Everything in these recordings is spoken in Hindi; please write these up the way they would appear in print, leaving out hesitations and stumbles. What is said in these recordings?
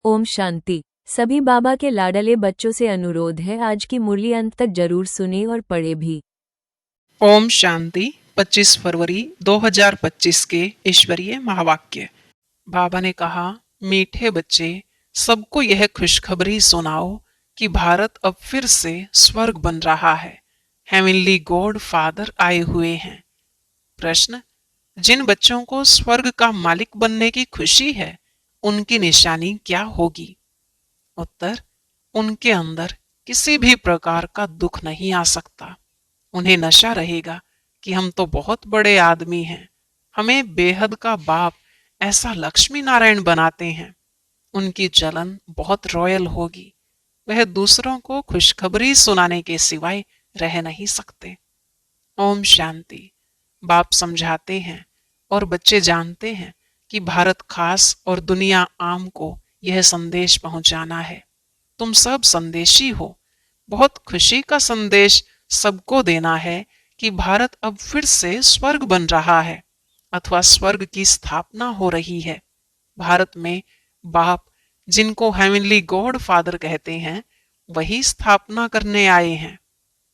ओम शांति। सभी बाबा के लाडले बच्चों से अनुरोध है, आज की मुरली अंत तक जरूर सुने और पढ़े भी। ओम शांति। 25 फरवरी 2025 के ईश्वरीय महावाक्य। बाबा ने कहा, मीठे बच्चे, सबको यह खुशखबरी सुनाओ कि भारत अब फिर से स्वर्ग बन रहा है। हेवनली गॉड फादर आए हुए हैं। प्रश्न: जिन बच्चों को स्वर्ग का मालिक बनने की खुशी है, उनकी निशानी क्या होगी? उत्तर: उनके अंदर किसी भी प्रकार का दुख नहीं आ सकता। उन्हें नशा रहेगा कि हम तो बहुत बड़े आदमी हैं, हमें बेहद का बाप ऐसा लक्ष्मी नारायण बनाते हैं। उनकी जलन बहुत रॉयल होगी। वह दूसरों को खुशखबरी सुनाने के सिवाय रह नहीं सकते। ओम शांति। बाप समझाते हैं और बच्चे जानते हैं कि भारत खास और दुनिया आम को यह संदेश पहुंचाना है। तुम सब संदेशी हो। बहुत खुशी का संदेश सबको देना है कि भारत अब फिर से स्वर्ग बन रहा है अथवा स्वर्ग की स्थापना हो रही है। भारत में बाप, जिनको हेवनली गॉड फादर कहते हैं, वही स्थापना करने आए हैं।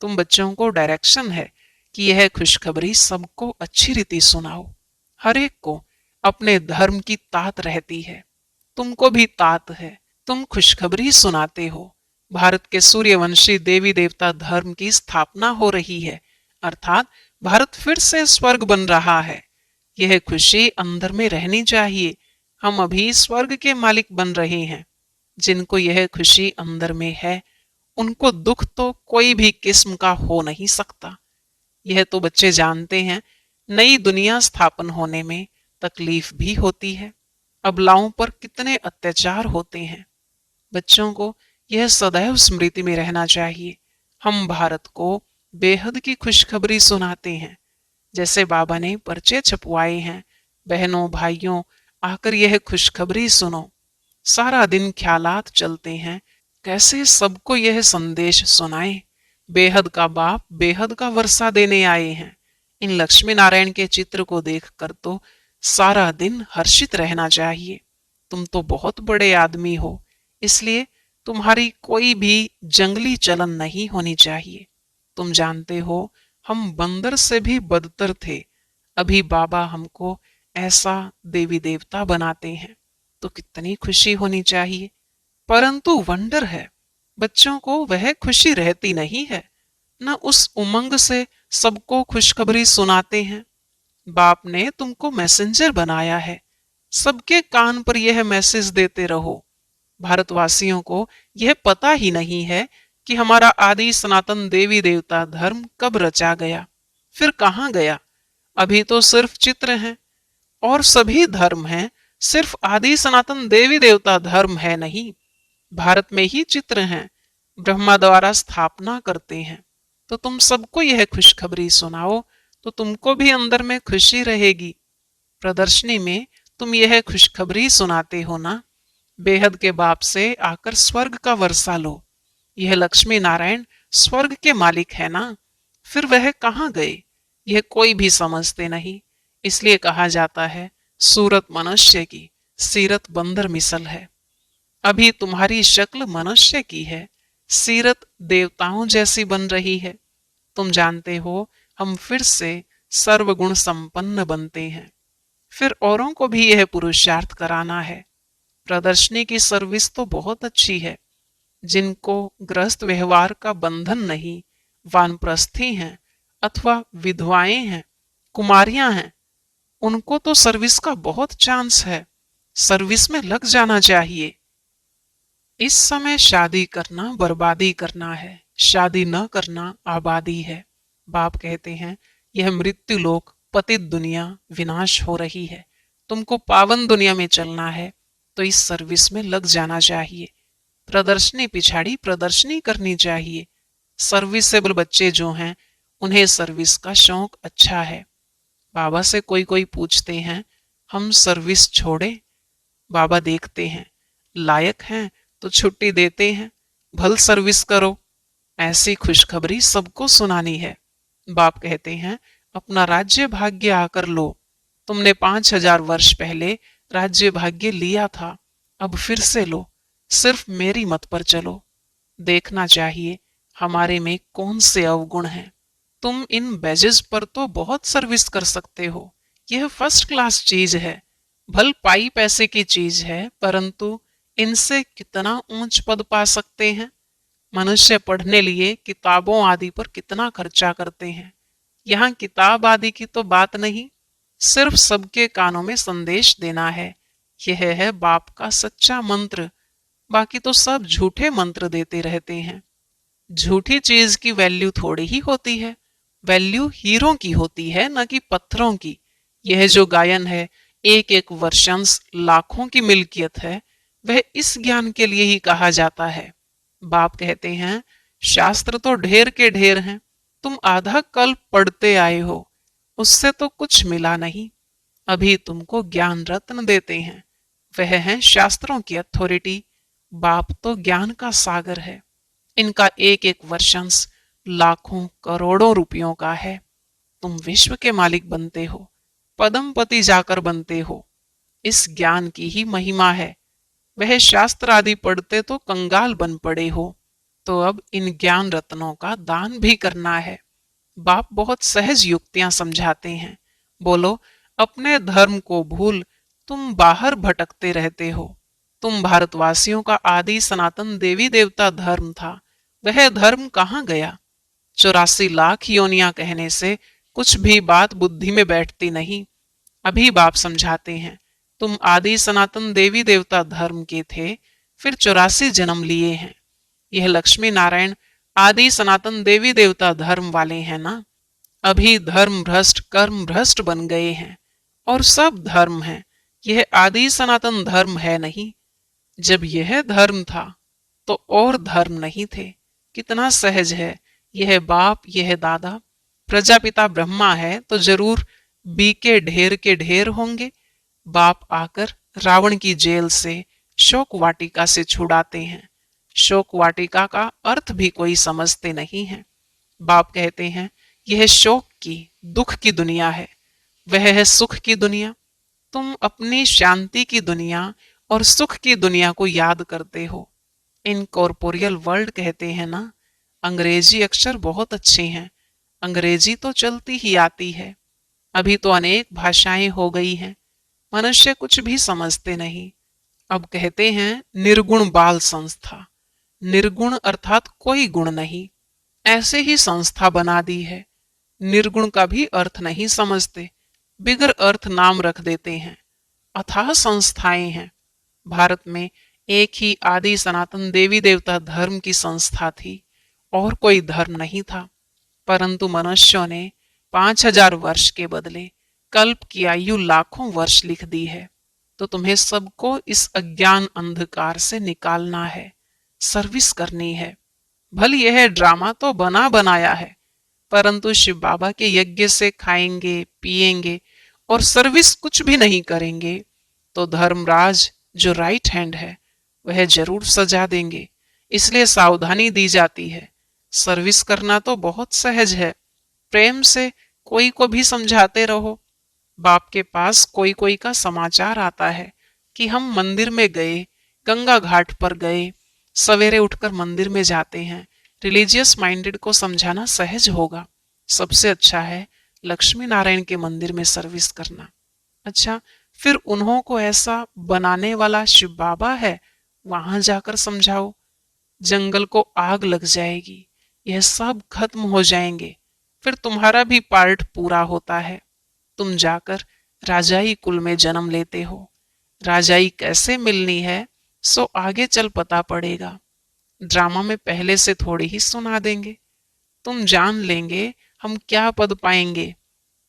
तुम बच्चों को डायरेक्शन है कि यह खुशखबरी सबको अच्छी रीति सुनाओ। हर एक को अपने धर्म की तात रहती है। तुमको भी तात है। तुम खुशखबरी सुनाते हो। भारत के सूर्यवंशी देवी देवता धर्म की स्थापना हो रही है, अर्थात भारत फिर से स्वर्ग बन रहा है। यह खुशी अंदर में रहनी चाहिए। हम अभी स्वर्ग के मालिक बन रहे हैं। जिनको यह खुशी अंदर में है, उनको दुख तो कोई भी किस्म का हो नहीं सकता। यह तो बच्चे जानते हैं। नई दुनिया स्थापन होने में तकलीफ भी होती है। अबलाओं पर कितने अत्याचार होते हैं। बच्चों को यह सदैव स्मृति में रहना चाहिए। हम भारत को बेहद की खुशखबरी सुनाते हैं। जैसे बाबा ने पर्चे छपवाए हैं, बहनों भाइयों, आकर यह खुशखबरी सुनो। सारा दिन ख्यालात चलते हैं, कैसे सबको यह संदेश सुनाए। बेहद का बाप बेहद का वर्षा देने आए हैं। इन लक्ष्मी नारायण के चित्र को देखकर तो सारा दिन हर्षित रहना चाहिए। तुम तो बहुत बड़े आदमी हो, इसलिए तुम्हारी कोई भी जंगली चलन नहीं होनी चाहिए। तुम जानते हो, हम बंदर से भी बदतर थे। अभी बाबा हमको ऐसा देवी देवता बनाते हैं, तो कितनी खुशी होनी चाहिए। परंतु वंडर है, बच्चों को वह खुशी रहती नहीं है। न उस उमंग से सबको खुशखबरी सुनाते हैं। बाप ने तुमको मैसेंजर बनाया है। सबके कान पर यह मैसेज देते रहो। भारतवासियों को यह पता ही नहीं है कि हमारा आदि सनातन देवी देवता धर्म कब रचा गया, फिर कहाँ गया। अभी तो सिर्फ चित्र हैं और सभी धर्म हैं, सिर्फ आदि सनातन देवी देवता धर्म है नहीं। भारत में ही चित्र हैं, ब्रह्मा द्वारा स्थापना करते हैं। तो तुम सबको यह खुशखबरी सुनाओ, तो तुमको भी अंदर में खुशी रहेगी। प्रदर्शनी में तुम यह खुशखबरी सुनाते हो ना, बेहद के बाप से आकर स्वर्ग का वर्षा लो। यह लक्ष्मी नारायण स्वर्ग के मालिक है ना, फिर वह कहाँ गए, यह कोई भी समझते नहीं। इसलिए कहा जाता है, सूरत मनुष्य की, सीरत बंदर मिसल है। अभी तुम्हारी शक्ल मनुष्य की है, सीरत देवताओं जैसी बन रही है। तुम जानते हो, हम फिर से सर्वगुण संपन्न बनते हैं। फिर औरों को भी यह पुरुषार्थ कराना है। प्रदर्शनी की सर्विस तो बहुत अच्छी है। जिनको गृहस्थ व्यवहार का बंधन नहीं, वानप्रस्थी हैं अथवा विधवाएं हैं, कुमारियां हैं, उनको तो सर्विस का बहुत चांस है। सर्विस में लग जाना चाहिए। इस समय शादी करना बर्बादी करना है, शादी न करना आबादी है। बाप कहते हैं, यह मृत्यु लोक पतित दुनिया विनाश हो रही है। तुमको पावन दुनिया में चलना है, तो इस सर्विस में लग जाना चाहिए। प्रदर्शनी पिछाड़ी प्रदर्शनी करनी चाहिए। सर्विसेबल बच्चे जो हैं, उन्हें सर्विस का शौक अच्छा है। बाबा से कोई कोई पूछते हैं, हम सर्विस छोड़े? बाबा देखते हैं, लायक हैं तो छुट्टी देते हैं, भल सर्विस करो। ऐसी खुशखबरी सबको सुनानी है। बाप कहते हैं, अपना राज्य भाग्य आकर लो। तुमने 5000 वर्ष पहले राज्य भाग्य लिया था, अब फिर से लो। सिर्फ मेरी मत पर चलो। देखना चाहिए हमारे में कौन से अवगुण हैं। तुम इन बैजेस पर तो बहुत सर्विस कर सकते हो। यह फर्स्ट क्लास चीज है, भल पाई पैसे की चीज है, परंतु इनसे कितना ऊंच पद पा सकते हैं। मनुष्य पढ़ने लिए किताबों आदि पर कितना खर्चा करते हैं। यहाँ किताब आदि की तो बात नहीं, सिर्फ सबके कानों में संदेश देना है। यह है बाप का सच्चा मंत्र। बाकी तो सब झूठे मंत्र देते रहते हैं। झूठी चीज की वैल्यू थोड़ी ही होती है, वैल्यू हीरों की होती है, न कि पत्थरों की। यह जो गायन है, एक एक वर्षंस लाखों की मिल्कियत है, वह इस ज्ञान के लिए ही कहा जाता है। बाप कहते हैं शास्त्र तो ढेर के ढेर हैं, तुम आधा कल्प पढ़ते आए हो, उससे तो कुछ मिला नहीं। अभी तुमको ज्ञान रत्न देते हैं, वह है शास्त्रों की अथॉरिटी। बाप तो ज्ञान का सागर है। इनका एक एक वर्षंस लाखों करोड़ों रुपयों का है। तुम विश्व के मालिक बनते हो, पदमपति जाकर बनते हो। इस ज्ञान की ही महिमा है। वह शास्त्र आदि पढ़ते तो कंगाल बन पड़े हो, तो अब इन ज्ञान रत्नों का दान भी करना है। बाप बहुत सहज युक्तियां समझाते हैं। बोलो, अपने धर्म को भूल तुम बाहर भटकते रहते हो। तुम भारतवासियों का आदि सनातन देवी देवता धर्म था, वह धर्म कहाँ गया। 84 लाख योनियां कहने से कुछ भी बात बुद्धि में बैठती नहीं। अभी बाप समझाते हैं, तुम आदि सनातन देवी देवता धर्म के थे, फिर 84 जन्म लिए हैं। यह लक्ष्मी नारायण आदि सनातन देवी देवता धर्म वाले हैं ना। अभी धर्म भ्रष्ट कर्म भ्रष्ट बन गए हैं, और सब धर्म है, यह आदि सनातन धर्म है नहीं। जब यह धर्म था तो और धर्म नहीं थे। कितना सहज है। यह बाप, यह दादा, प्रजापिता ब्रह्मा है तो जरूर बी के ढेर होंगे। बाप आकर रावण की जेल से शोक वाटिका से छुड़ाते हैं। शोक वाटिका का अर्थ भी कोई समझते नहीं है। बाप कहते हैं यह शोक की, दुख की दुनिया है, वह है सुख की दुनिया। तुम अपनी शांति की दुनिया और सुख की दुनिया को याद करते हो। इनकॉर्पोरियल वर्ल्ड कहते हैं ना। अंग्रेजी अक्षर बहुत अच्छे हैं, अंग्रेजी तो चलती ही आती है। अभी तो अनेक भाषाएं हो गई हैं, मनुष्य कुछ भी समझते नहीं। अब कहते हैं निर्गुण बाल संस्था। निर्गुण अर्थात कोई गुण नहीं, ऐसे ही संस्था बना दी है। निर्गुण का भी अर्थ नहीं समझते, बिगर अर्थ नाम रख देते हैं। अथाह संस्थाएं हैं। भारत में एक ही आदि सनातन देवी देवता धर्म की संस्था थी, और कोई धर्म नहीं था। परंतु मनुष्यों ने 5000 वर्ष के बदले कल्प की आयु लाखों वर्ष लिख दी है। तो तुम्हें सबको इस अज्ञान अंधकार से निकालना है, सर्विस करनी है। भले यह ड्रामा तो बना बनाया है, परंतु शिव बाबा के यज्ञ से खाएंगे पिएंगे और सर्विस कुछ भी नहीं करेंगे तो धर्मराज जो राइट हैंड है वह जरूर सजा देंगे। इसलिए सावधानी दी जाती है। सर्विस करना तो बहुत सहज है, प्रेम से कोई को भी समझाते रहो। बाप के पास कोई कोई का समाचार आता है कि हम मंदिर में गए, गंगा घाट पर गए, सवेरे उठकर मंदिर में जाते हैं। रिलीजियस माइंडेड को समझाना सहज होगा। सबसे अच्छा है लक्ष्मी नारायण के मंदिर में सर्विस करना। अच्छा, फिर उन्हों को ऐसा बनाने वाला शिव बाबा है, वहां जाकर समझाओ। जंगल को आग लग जाएगी, यह सब खत्म हो जाएंगे, फिर तुम्हारा भी पार्ट पूरा होता है। तुम जाकर राजाई कुल में जन्म लेते हो। राजाई कैसे मिलनी है सो आगे चल पता पड़ेगा। ड्रामा में पहले से थोड़ी ही सुना देंगे। तुम जान लेंगे हम क्या पद पाएंगे।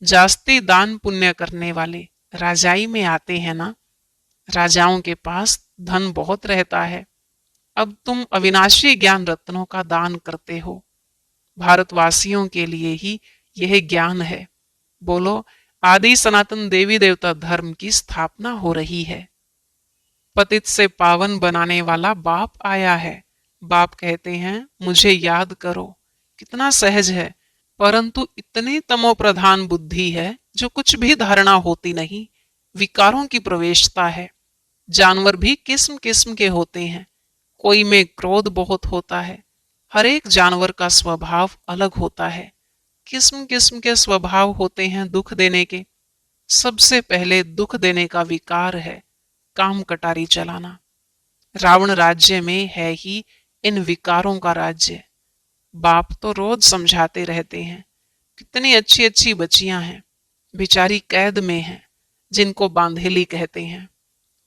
जास्ती दान पुण्य करने वाले राजाई में आते हैं ना। राजाओं के पास धन बहुत रहता है। अब तुम अविनाशी ज्ञान रत्नों का दान करते हो। भारतवासियों के लिए ही यह ज्ञान है। बोलो, आदि सनातन देवी देवता धर्म की स्थापना हो रही है। पतित से पावन बनाने वाला बाप आया है। बाप कहते हैं मुझे याद करो। कितना सहज है, परंतु इतनी तमोप्रधान बुद्धि है जो कुछ भी धारणा होती नहीं। विकारों की प्रवेशता है। जानवर भी किस्म किस्म के होते हैं, कोई में क्रोध बहुत होता है। हर एक जानवर का स्वभाव अलग होता है। किस्म किस्म के स्वभाव होते हैं दुख देने के। सबसे पहले दुख देने का विकार है काम कटारी चलाना। रावण राज्य में है ही इन विकारों का राज्य। बाप तो रोज समझाते रहते हैं, कितनी अच्छी अच्छी बच्चियां हैं, बेचारी कैद में हैं, जिनको बांधेली कहते हैं।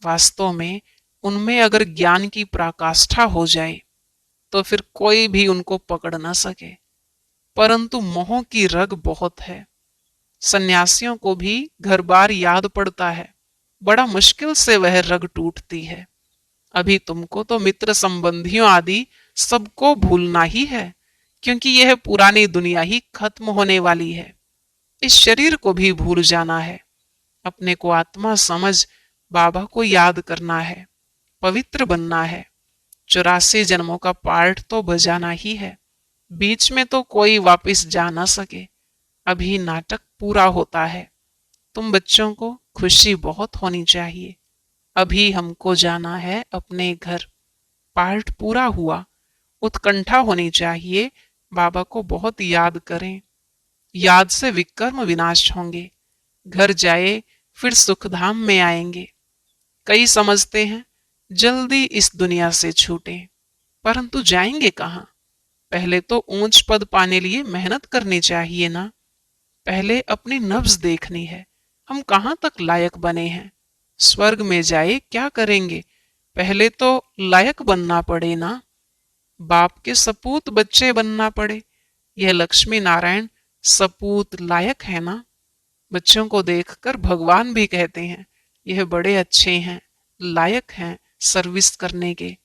वास्तव में उनमें अगर ज्ञान की पराकाष्ठा हो जाए तो फिर कोई भी उनको पकड़ न सके। परंतु मोह की रग बहुत है। सन्यासियों को भी घर बार याद पड़ता है, बड़ा मुश्किल से वह रग टूटती है। अभी तुमको तो मित्र संबंधियों आदि सबको भूलना ही है, क्योंकि यह पुरानी दुनिया ही खत्म होने वाली है। इस शरीर को भी भूल जाना है। अपने को आत्मा समझ बाबा को याद करना है, पवित्र बनना है। 84 जन्मों का पार्ट तो बजाना ही है। बीच में तो कोई वापस जा ना सके। अभी नाटक पूरा होता है। तुम बच्चों को खुशी बहुत होनी चाहिए। अभी हमको जाना है अपने घर। पार्ट पूरा हुआ, उत्कंठा होनी चाहिए। बाबा को बहुत याद करें। याद से विकर्म विनाश होंगे। घर जाए फिर सुखधाम में आएंगे। कई समझते हैं जल्दी इस दुनिया से छूटें, परंतु जाएंगे कहाँ? पहले तो ऊंच पद पाने लिए मेहनत करनी चाहिए ना। पहले अपनी नब्ज देखनी है, हम कहाँ तक लायक बने हैं। स्वर्ग में जाए क्या करेंगे? पहले तो लायक बनना पड़े ना। बाप के सपूत बच्चे बनना पड़े। यह लक्ष्मी नारायण सपूत लायक है ना। बच्चों को देखकर भगवान भी कहते हैं यह बड़े अच्छे हैं, लायक हैं सर्विस करने के।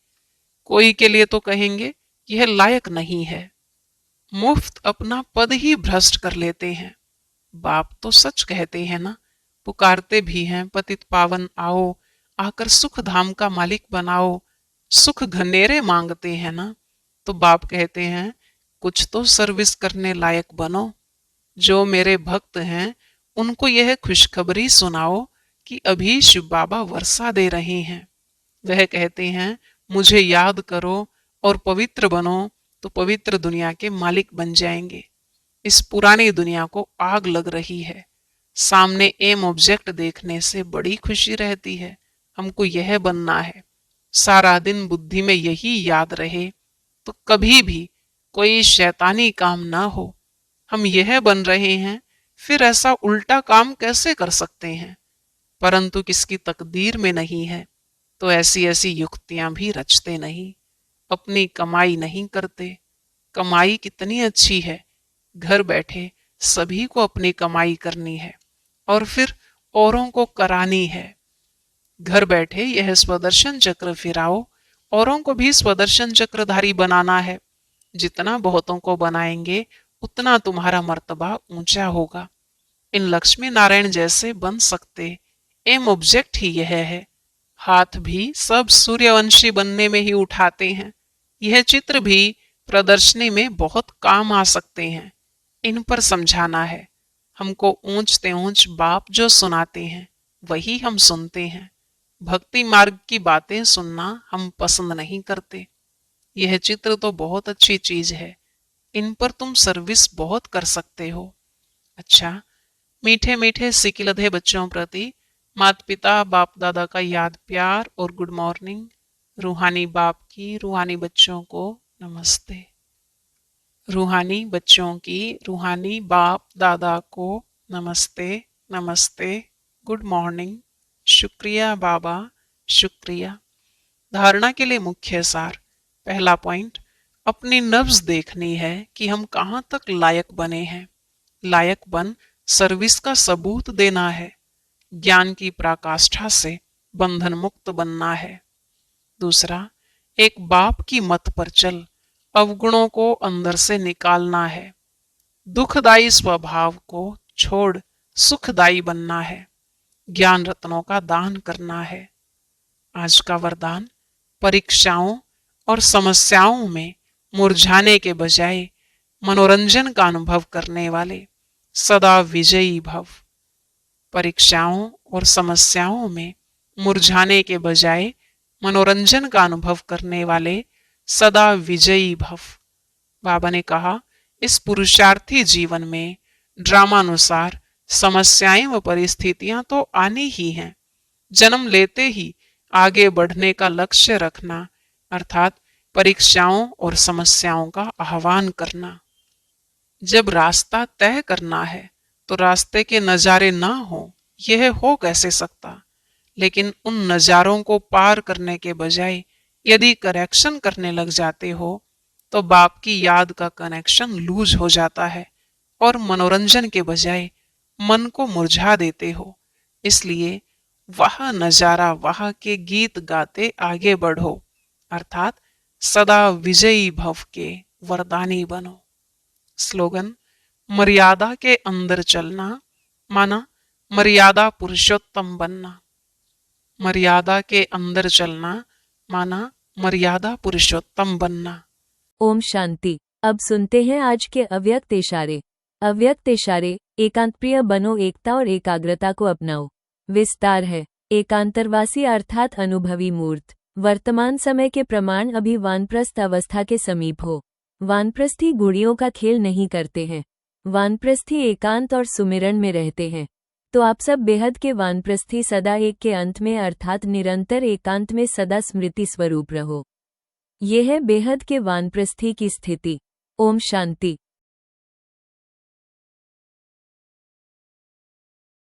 कोई के लिए तो कहेंगे यह लायक नहीं है। मुफ्त अपना पद ही भ्रष्ट कर लेते हैं। बाप तो सच कहते हैं ना, पुकारते भी हैं पतित पावन आओ, आकर सुख धाम का मालिक बनाओ। सुख घनेरे मांगते हैं ना, तो बाप कहते हैं कुछ तो सर्विस करने लायक बनो। जो मेरे भक्त हैं उनको यह खुशखबरी सुनाओ कि अभी शिव बाबा वर्षा दे रहे हैं। वह कहते हैं मुझे याद करो और पवित्र बनो, तो पवित्र दुनिया के मालिक बन जाएंगे। इस पुरानी दुनिया को आग लग रही है। सामने एम ऑब्जेक्ट देखने से बड़ी खुशी रहती है। हमको यह बनना है। सारा दिन बुद्धि में यही याद रहे तो कभी भी कोई शैतानी काम ना हो। हम यह बन रहे हैं, फिर ऐसा उल्टा काम कैसे कर सकते हैं? परंतु किसकी तकदीर में नहीं है तो ऐसी ऐसी युक्तियां भी रचते नहीं। अपनी कमाई नहीं करते। कमाई कितनी अच्छी है। घर बैठे सभी को अपनी कमाई करनी है और फिर औरों को करानी है। घर बैठे यह स्वदर्शन चक्र फिराओ, औरों को भी स्वदर्शन चक्रधारी बनाना है। जितना बहुतों को बनाएंगे उतना तुम्हारा मर्तबा ऊंचा होगा। इन लक्ष्मी नारायण जैसे बन सकते एम ऑब्जेक्ट ही यह है। हाथ भी सब सूर्यवंशी बनने में ही उठाते हैं। यह चित्र भी प्रदर्शनी में बहुत काम आ सकते हैं। इन पर समझाना है। हमको ऊंच ते ऊंच बाप जो सुनाते हैं वही हम सुनते हैं। भक्ति मार्ग की बातें सुनना हम पसंद नहीं करते। यह चित्र तो बहुत अच्छी चीज है। इन पर तुम सर्विस बहुत कर सकते हो। अच्छा, मीठे मीठे सिकिलधे बच्चों प्रति माता पिता बाप दादा का याद प्यार और गुड मॉर्निंग। रूहानी बाप की रूहानी बच्चों को नमस्ते। रूहानी बच्चों की रूहानी बाप दादा को नमस्ते नमस्ते, गुड मॉर्निंग। शुक्रिया बाबा, शुक्रिया। धारणा के लिए मुख्य सार। पहला पॉइंट, अपनी नब्ज देखनी है कि हम कहाँ तक लायक बने हैं। लायक बन सर्विस का सबूत देना है। ज्ञान की पराकाष्ठा से बंधन मुक्त बनना है। दूसरा, एक बाप की मत पर चल अवगुणों को अंदर से निकालना है। दुखदायी स्वभाव को छोड़ सुखदायी बनना है। ज्ञान रत्नों का दान करना है। आज का वरदान, परीक्षाओं और समस्याओं में मुरझाने के बजाय मनोरंजन का अनुभव करने वाले सदा विजयी भव। परीक्षाओं और समस्याओं में मुरझाने के बजाय मनोरंजन का अनुभव करने वाले सदा विजयी भव। बाबा ने कहा, इस पुरुषार्थी जीवन में ड्रामानुसार समस्याएं व परिस्थितियां तो आनी ही हैं। जन्म लेते ही आगे बढ़ने का लक्ष्य रखना अर्थात परीक्षाओं और समस्याओं का आह्वान करना। जब रास्ता तय करना है तो रास्ते के नजारे ना हो, यह हो कैसे सकता। लेकिन उन नजारों को पार करने के बजाय यदि करेक्शन करने लग जाते हो तो बाप की याद का कनेक्शन लूज हो जाता है और मनोरंजन के बजाय मन को मुरझा देते हो। इसलिए वह नजारा वह के गीत गाते आगे बढ़ो अर्थात सदा विजयी भव के वरदानी बनो। स्लोगन, मर्यादा के अंदर चलना माना मर्यादा पुरुषोत्तम बनना। मर्यादा के अंदर चलना माना मर्यादा पुरुषोत्तम बनना। ओम शांति। अब सुनते हैं आज के अव्यक्त इशारे। अव्यक्त इशारे, एकांतप्रिय बनो, एकता और एकाग्रता को अपनाओ। विस्तार है, एकांतरवासी अर्थात अनुभवी मूर्त। वर्तमान समय के प्रमाण अभी वानप्रस्थ अवस्था के समीप हो। वानप्रस्थी गुड़ियों का खेल नहीं करते हैं। वानप्रस्थी एकांत और सुमिरन में रहते हैं। तो आप सब बेहद के वानप्रस्थी सदा एक के अंत में अर्थात निरंतर एकांत में सदा स्मृति स्वरूप रहो। यह है बेहद के वानप्रस्थी की स्थिति। ओम शांति।